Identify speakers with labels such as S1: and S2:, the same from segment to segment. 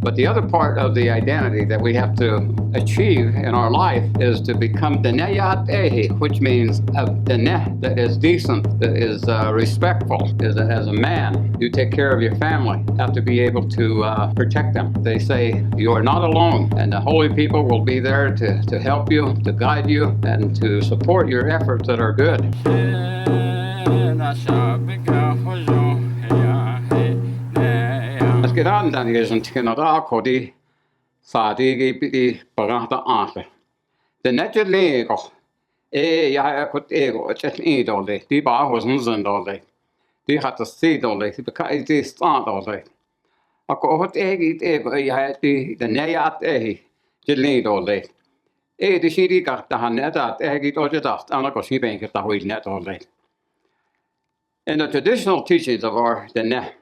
S1: But the other part of the identity that we have to achieve in our life is to become Diné, which means a Diné that is decent, that is respectful, is as a man. You take care of your family, have to be able to protect them. They say you are not alone, and the holy people will be there to help you, to guide you, and to support your efforts that are good. As get on dan is een Canada die Sadigi die Barata Arte. The net Lego. Ja, ik het ego, het is niet dolly. Die bar was een zin dolly. Die had de sea dolly, die bekijkt die staat dolly. Ik het ego, ja, die de nejat je leen dolly. De shiri gaat daar net dat, het dat, en ik zie ben ik dat hoe net dolly. In the traditional teachings of our Diné,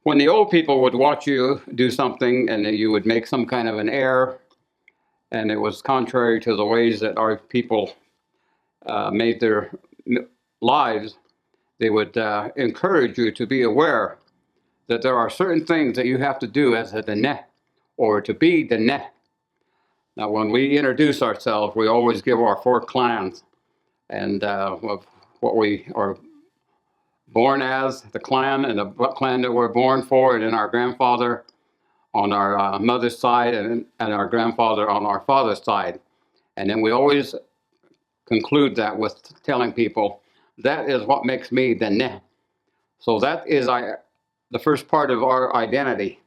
S1: when the old people would watch you do something and you would make some kind of an error, and it was contrary to the ways that our people made their lives, they would encourage you to be aware that there are certain things that you have to do as a Diné, or to be Diné. Now, when we introduce ourselves, we always give our 4 clans and what we are born as, the clan, and the clan that we're born for, and then our grandfather on our mother's side, and our grandfather on our father's side. And then we always conclude that with telling people, that is what makes me Diné. So that is the first part of our identity.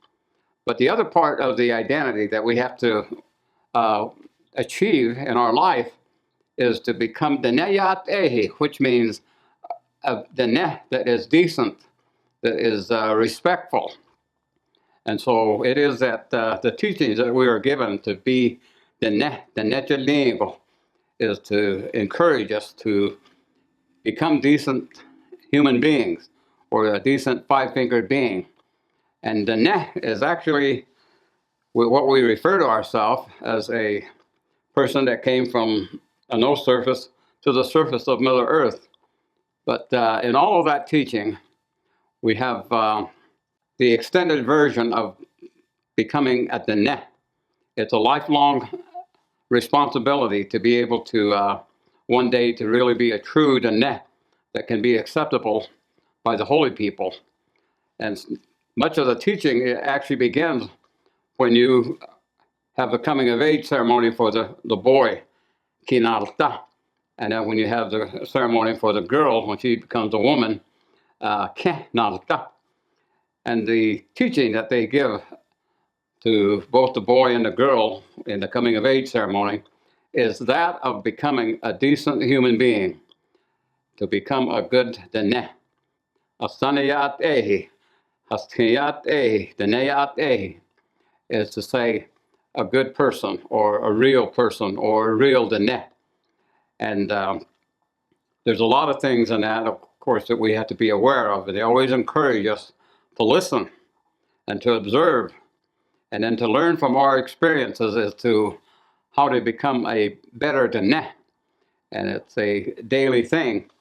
S1: But the other part of the identity that we have to achieve in our life is to become Diné, which means a Diné that is decent, that is respectful. And so it is that the teachings that we are given to be Diné is to encourage us to become decent human beings, or a decent 5-fingered being. And Diné is actually what we refer to ourselves as a person that came from a no surface to the surface of Mother Earth. But in all of that teaching, we have the extended version of becoming a Diné. It's a lifelong responsibility to be able to one day to really be a true Diné that can be acceptable by the holy people. And much of the teaching actually begins when you have the coming of age ceremony for the boy, Kinalta. And then when you have the ceremony for the girl, when she becomes a woman, Kenalta. And the teaching that they give to both the boy and the girl in the coming of age ceremony is that of becoming a decent human being, to become a good Diné. Asanayat ehi, hastiyat ehi, Dineyat ehi, is to say a good person, or a real person, or a real Diné. And there's a lot of things in that, of course, that we have to be aware of. They always encourage us to listen and to observe, and then to learn from our experiences as to how to become a better Diné. And it's a daily thing.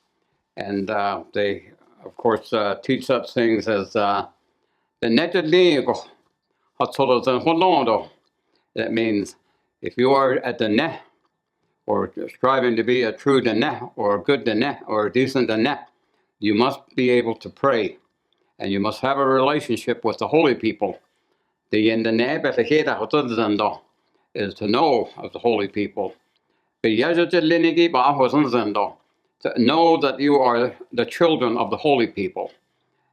S1: And they, of course, teach such things as the Netadligo, that means if you are a Diné, or striving to be a true Diné, or a good Diné, or a decent Diné, you must be able to pray, and you must have a relationship with the holy people. The Diné is to know of the holy people. To know that you are the children of the holy people.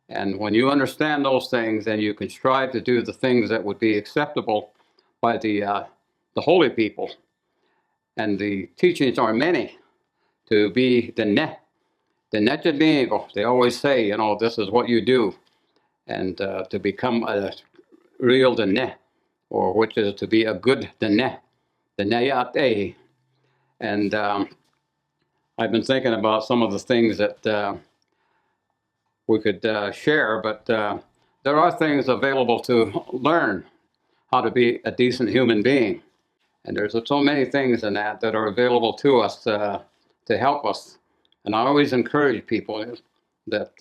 S1: And when you understand those things, then you can strive to do the things that would be acceptable by the holy people. And the teachings are many to be Diné. They always say, you know, this is what you do. And to become a real Diné, or which is to be a good Diné, Dineyat. And I've been thinking about some of the things that we could share, but there are things available to learn how to be a decent human being. And there's so many things in that are available to us to help us. And I always encourage people that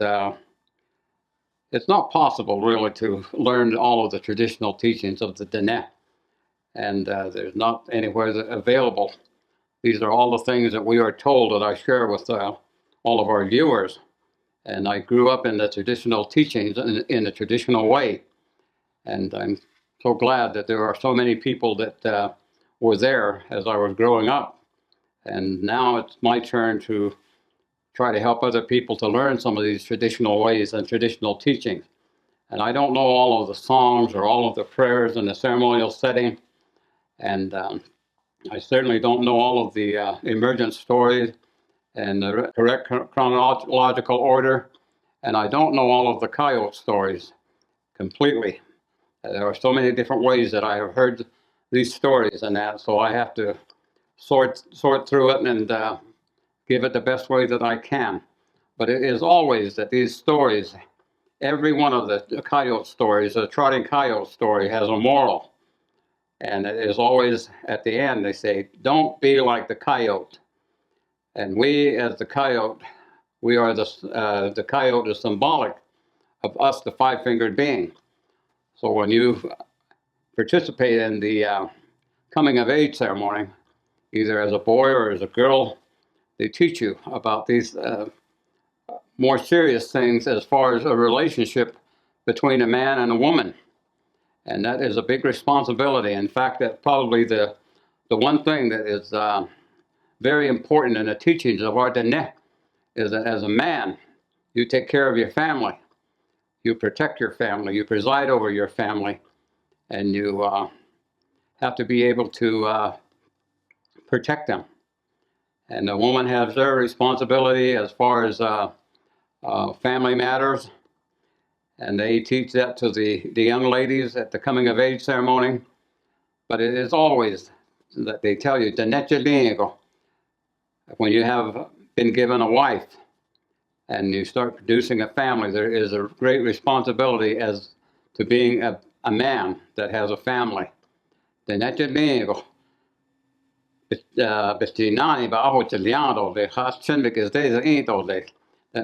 S1: it's not possible really to learn all of the traditional teachings of the Diné, and there's not anywhere available. These are all the things that we are told that I share with all of our viewers. And I grew up in the traditional teachings in the traditional way. And I'm so glad that there are so many people that were there as I was growing up. And now it's my turn to try to help other people to learn some of these traditional ways and traditional teachings. And I don't know all of the songs or all of the prayers in the ceremonial setting. And I certainly don't know all of the emergent stories and the correct chronological order. And I don't know all of the coyote stories completely. There are so many different ways that I have heard these stories and that, so I have to sort through it and give it the best way that I can. But it is always that these stories, every one of the coyote stories, the trotting coyote story, has a moral. And it is always at the end, they say, don't be like the coyote. And we, as the coyote, we are the coyote is symbolic of us, the five-fingered being. So when you participate in the coming of age ceremony, either as a boy or as a girl, they teach you about these more serious things as far as a relationship between a man and a woman. And that is a big responsibility. In fact, that's probably the one thing that is very important in the teachings of our Diné is that as a man, you take care of your family. You protect your family. You preside over your family. And you have to be able to protect them. And the woman has their responsibility as far as family matters. And they teach that to the young ladies at the coming of age ceremony. But it is always that they tell you, when you have been given a wife and you start producing a family, there is a great responsibility as to being a man that has a family. That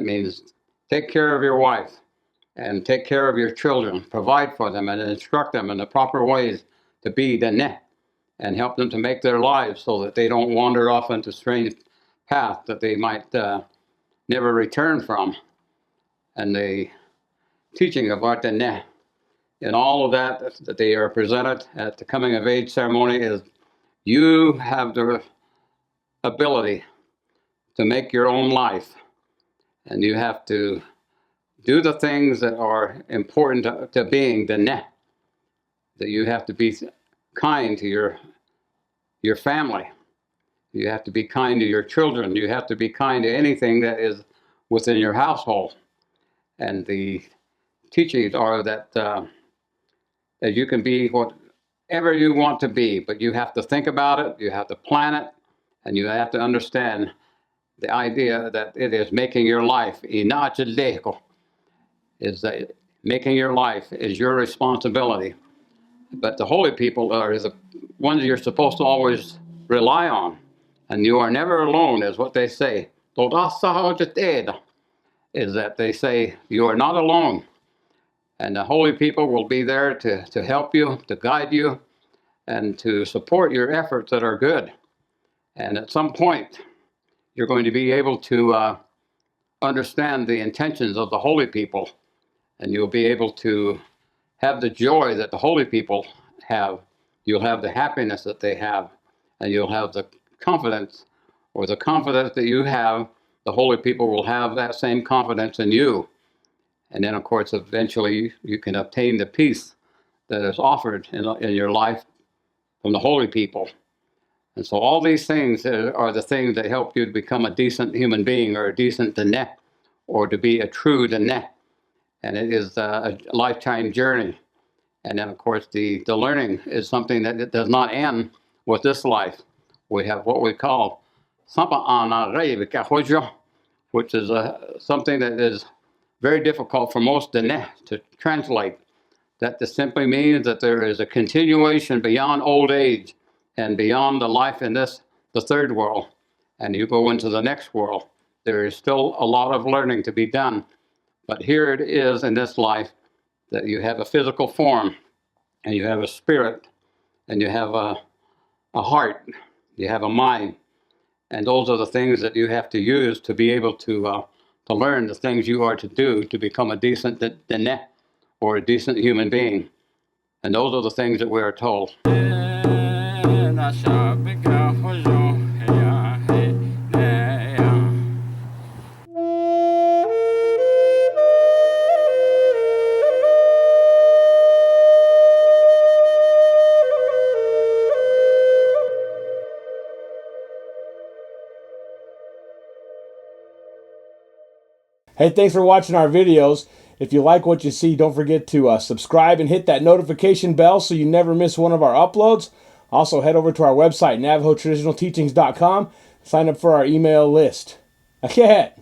S1: means take care of your wife and take care of your children, provide for them and instruct them in the proper ways to be Diné and help them to make their lives so that they don't wander off into strange paths that they might never return from. And the teaching of our Diné and all of that they are presented at the coming of age ceremony is you have the ability to make your own life, and you have to do the things that are important to being Diné. That you have to be kind to your family. You have to be kind to your children. You have to be kind to anything that is within your household. And the teachings are that you can be whatever you want to be, but you have to think about it, you have to plan it, and you have to understand the idea that it is making your life, is that making your life is your responsibility. But the holy people are the ones you're supposed to always rely on. And you are never alone, is what they say. Is that they say you are not alone. And the holy people will be there to help you, to guide you, and to support your efforts that are good. And at some point, you're going to be able to understand the intentions of the holy people, and you'll be able to have the joy that the holy people have. You'll have the happiness that they have, and you'll have the confidence, or the confidence that you have, the holy people will have that same confidence in you. And then, of course, eventually you can obtain the peace that is offered in your life from the holy people. And so all these things are the things that help you to become a decent human being, or a decent Diné, or to be a true Diné. And it is a lifetime journey. And then, of course, the learning is something that it does not end with this life. We have what we call which is something that is very difficult for most Diné to translate. That just simply means that there is a continuation beyond old age and beyond the life in the third world, and you go into the next world. There is still a lot of learning to be done But here it is in this life that you have a physical form, and you have a spirit, and you have a heart, you have a mind, and those are the things that you have to use to be able to learn the things you are to do to become a decent Diné, or a decent human being. And those are the things that we are told.
S2: Hey, thanks for watching our videos. If you like what you see, don't forget to subscribe and hit that notification bell so you never miss one of our uploads. Also, head over to our website, NavajoTraditionalTeachings.com. Sign up for our email list. Okay.